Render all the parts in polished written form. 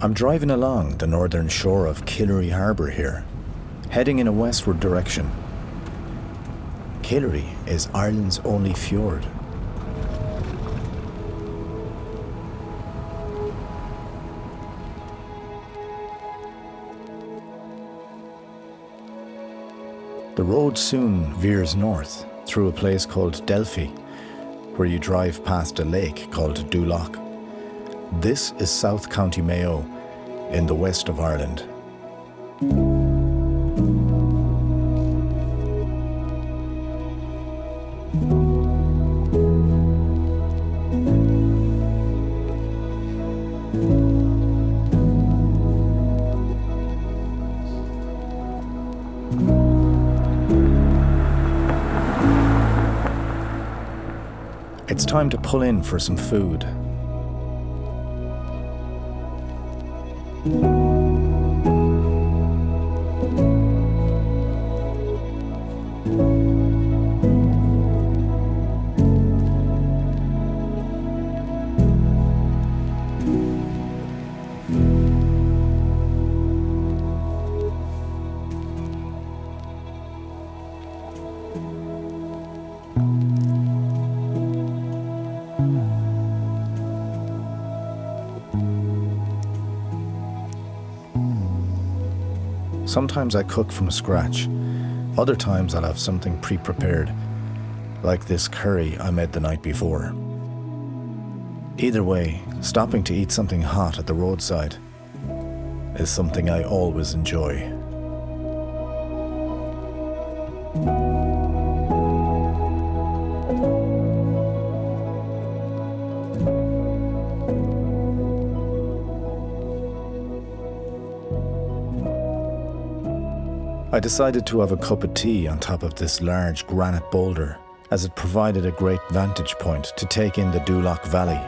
I'm driving along the northern shore of Killary Harbour here, heading in a westward direction. Killary is Ireland's only fjord. The road soon veers north through a place called Delphi, where you drive past a lake called Dúlach. This is South County Mayo in the west of Ireland. It's time to pull in for some food. Sometimes I cook from scratch. Other times I'll have something pre-prepared, like this curry I made the night before. Either way, stopping to eat something hot at the roadside is something I always enjoy. I decided to have a cup of tea on top of this large granite boulder, as it provided a great vantage point to take in the Dúlach Valley.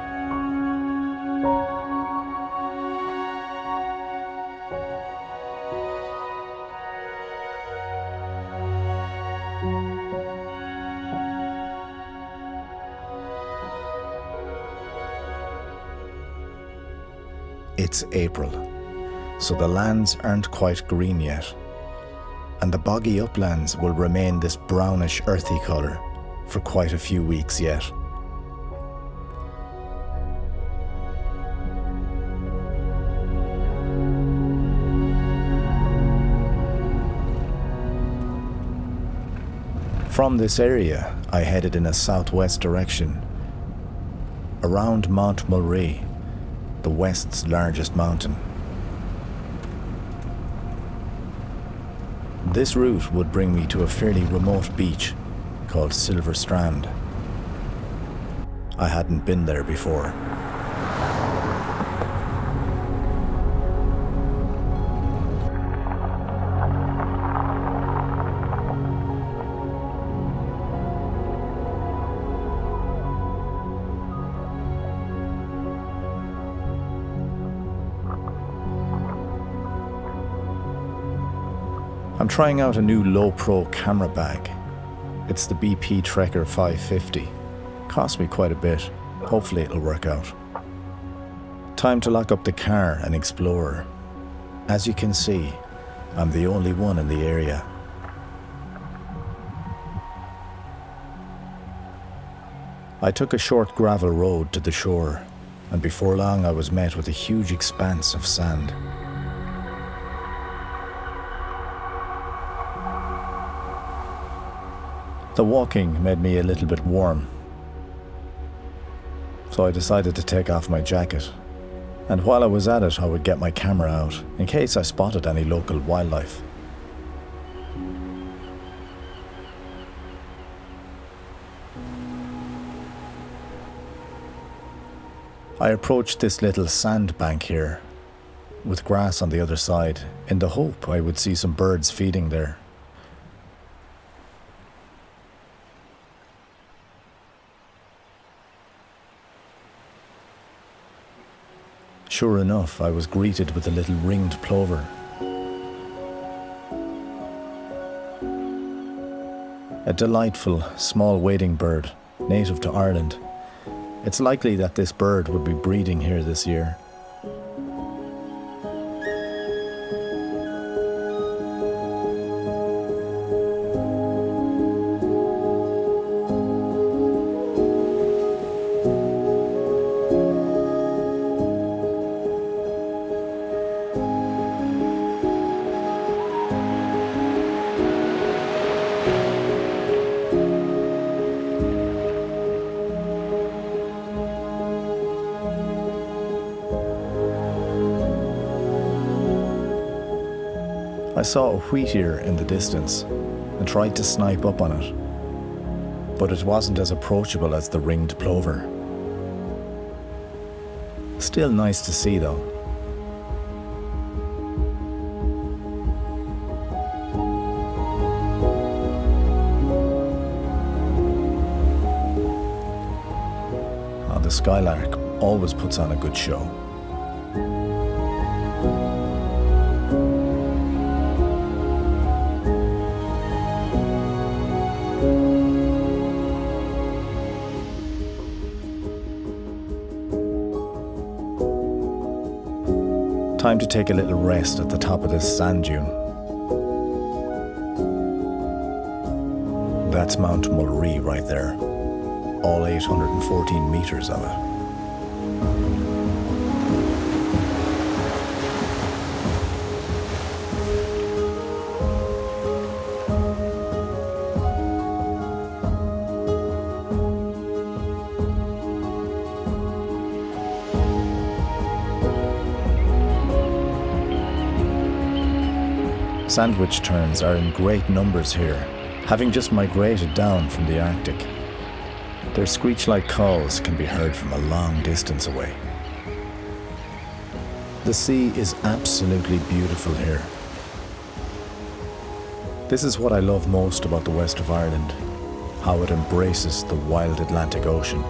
It's April, so the lands aren't quite green yet, and the boggy uplands will remain this brownish earthy colour for quite a few weeks yet. From this area, I headed in a southwest direction, around Mount Mulray, the west's largest mountain. This route would bring me to a fairly remote beach called Silver Strand. I hadn't been there before. I'm trying out a new low-pro camera bag. It's the BP Trekker 550. Cost me quite a bit. Hopefully it'll work out. Time to lock up the car and explore. As you can see, I'm the only one in the area. I took a short gravel road to the shore, and before long I was met with a huge expanse of sand. The walking made me a little bit warm, so I decided to take off my jacket, and while I was at it I would get my camera out in case I spotted any local wildlife. I approached this little sand bank here, with grass on the other side, in the hope I would see some birds feeding there. Sure enough, I was greeted with a little ringed plover. A delightful, small wading bird, native to Ireland. It's likely that this bird would be breeding here this year. I saw a wheatear in the distance and tried to snipe up on it, but it wasn't as approachable as the ringed plover. Still nice to see though. The skylark always puts on a good show. Time to take a little rest at the top of this sand dune. That's Mount Mulree right there. All 814 meters of it. Sandwich terns are in great numbers here, having just migrated down from the Arctic. Their screech-like calls can be heard from a long distance away. The sea is absolutely beautiful here. This is what I love most about the west of Ireland, how it embraces the wild Atlantic Ocean.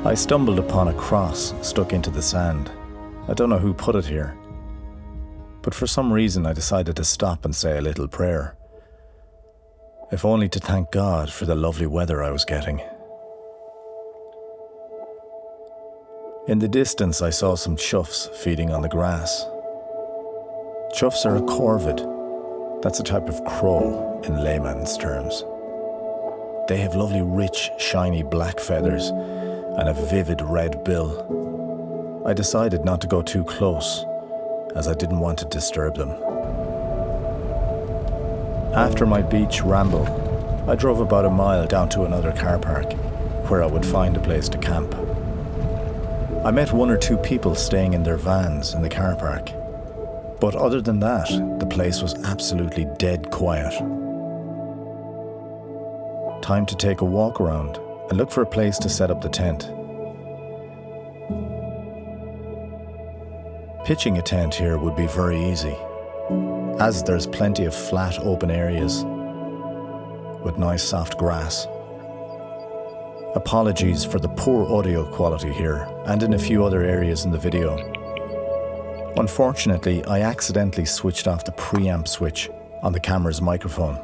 I stumbled upon a cross stuck into the sand. I don't know who put it here, but for some reason I decided to stop and say a little prayer, if only to thank God for the lovely weather I was getting. In the distance I saw some choughs feeding on the grass. Choughs are a corvid. That's a type of crow in layman's terms. They have lovely rich, shiny black feathers and a vivid red bill. I decided not to go too close, as I didn't want to disturb them. After my beach ramble, I drove about a mile down to another car park, where I would find a place to camp. I met one or two people staying in their vans in the car park, but other than that, the place was absolutely dead quiet. Time to take a walk around and look for a place to set up the tent. Pitching a tent here would be very easy, as there's plenty of flat open areas with nice soft grass. Apologies for the poor audio quality here and in a few other areas in the video. Unfortunately, I accidentally switched off the preamp switch on the camera's microphone.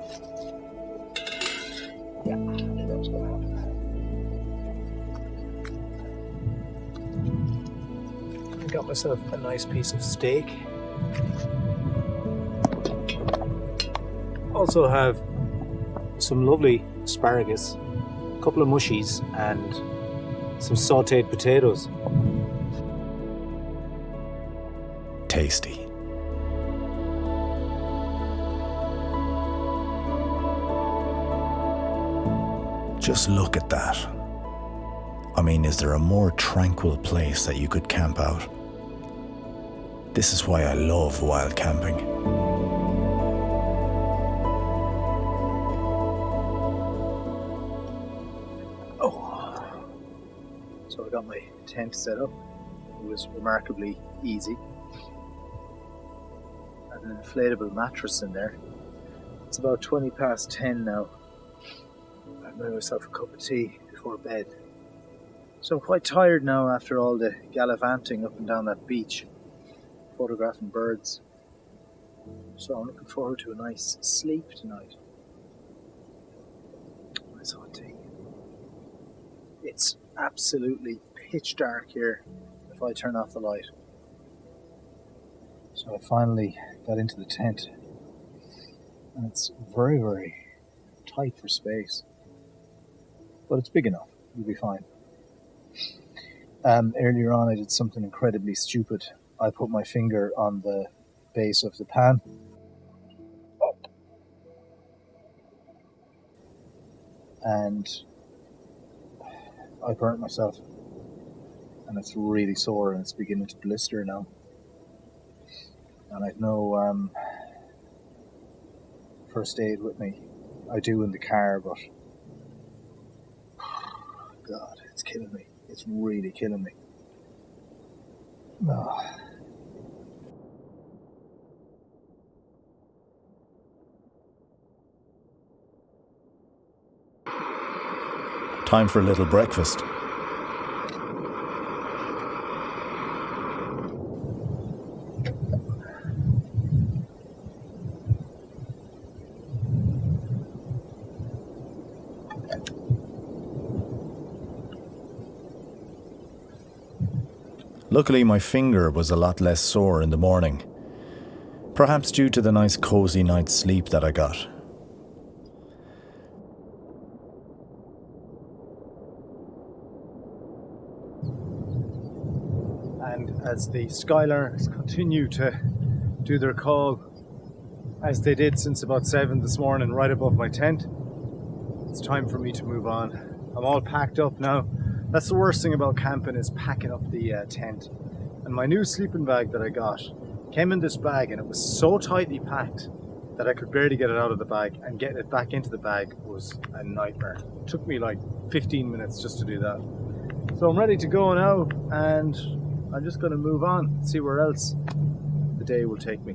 Got myself a nice piece of steak. Also have some lovely asparagus, a couple of mushies and some sautéed potatoes. Tasty. Just look at that. I mean, is there a more tranquil place that you could camp out? This is why I love wild camping. Oh, so I got my tent set up. It was remarkably easy. I had an inflatable mattress in there. It's about 20 past 10 now. I made myself a cup of tea before bed. So I'm quite tired now after all the gallivanting up and down that beach, photographing birds. So I'm looking forward to a nice sleep tonight. Nice hot tea. It's absolutely pitch dark here if I turn off the light. So I finally got into the tent, and it's very, very tight for space. But it's big enough, you'll be fine. Earlier on I did something incredibly stupid. I put my finger on the base of the pan. and I burnt myself, and it's really sore and it's beginning to blister now. And I've no first aid with me. I do in the car, but God, it's killing me. It's really killing me. Oh. Time for a little breakfast. Luckily, my finger was a lot less sore in the morning. Perhaps due to the nice cozy night's sleep that I got. And as the Skylarks continue to do their call, as they did since about 7 this morning, right above my tent, it's time for me to move on. I'm all packed up now. That's the worst thing about camping, is packing up the tent. And my new sleeping bag that I got came in this bag, and it was so tightly packed that I could barely get it out of the bag, and getting it back into the bag was a nightmare. It took me like 15 minutes just to do that. So I'm ready to go now, and I'm just going to move on, see where else the day will take me.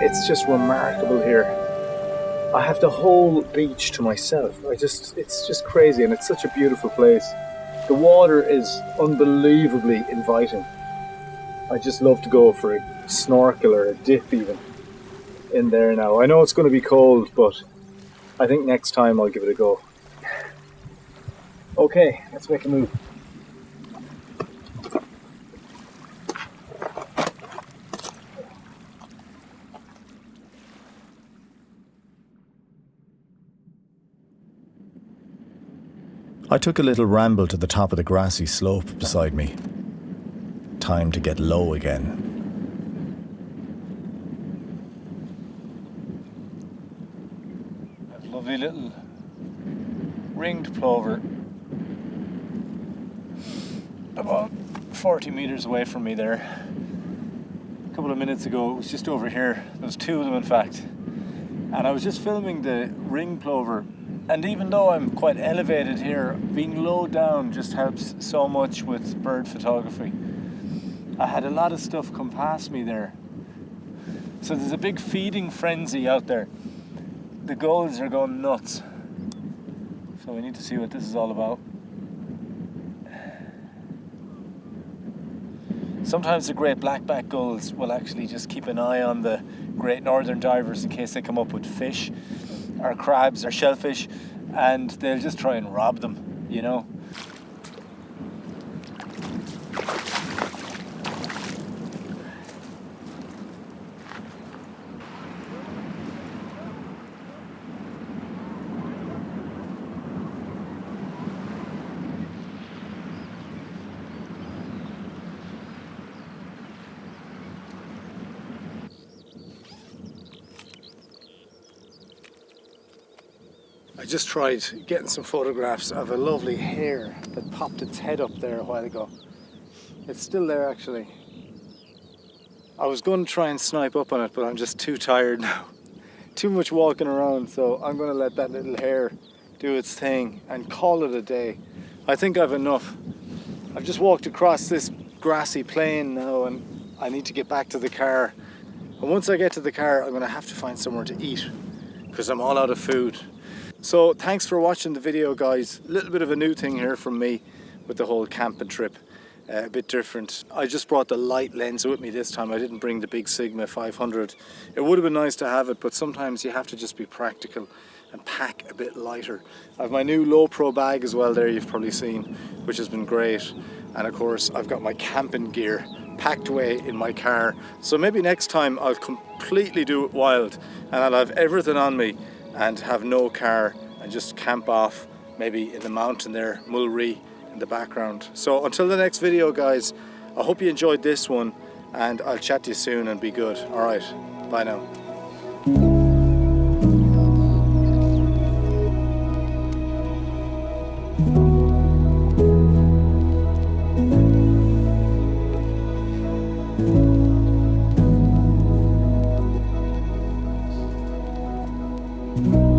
It's just remarkable here. I have the whole beach to myself. It's just crazy, and it's such a beautiful place. The water is unbelievably inviting. I just love to go for a snorkel or a dip even in there now. I know it's going to be cold, but I think next time I'll give it a go. Okay, let's make a move. I took a little ramble to the top of the grassy slope beside me. Time to get low again. A lovely little ringed plover about 40 metres away from me there. A couple of minutes ago, it was just over here. There was two of them, in fact. And I was just filming the ringed plover. And even though I'm quite elevated here, being low down just helps so much with bird photography. I had a lot of stuff come past me there. So there's a big feeding frenzy out there. The gulls are going nuts. So we need to see what this is all about. Sometimes the great blackback gulls will actually just keep an eye on the great northern divers in case they come up with fish or crabs or shellfish, and they'll just try and rob them, you know. I just tried getting some photographs of a lovely hare that popped its head up there a while ago. It's still there actually. I was going to try and snipe up on it, but I'm just too tired now. Too much walking around, so I'm going to let that little hare do its thing and call it a day. I think I've enough. I've just walked across this grassy plain now and I need to get back to the car. And once I get to the car, I'm going to have to find somewhere to eat because I'm all out of food. So thanks for watching the video, guys. A little bit of a new thing here from me with the whole camping trip. A bit different. I just brought the light lens with me this time. I didn't bring the big Sigma 500. It would have been nice to have it, but sometimes you have to just be practical and pack a bit lighter. I have my new low pro bag as well there, you've probably seen, which has been great. And of course I've got my camping gear packed away in my car. So maybe next time I'll completely do it wild and I'll have everything on me and have no car and just camp off maybe in the mountain there, Mulree in the background. So until the next video, guys, I hope you enjoyed this one and I'll chat to you soon and be good. All right, bye now. you.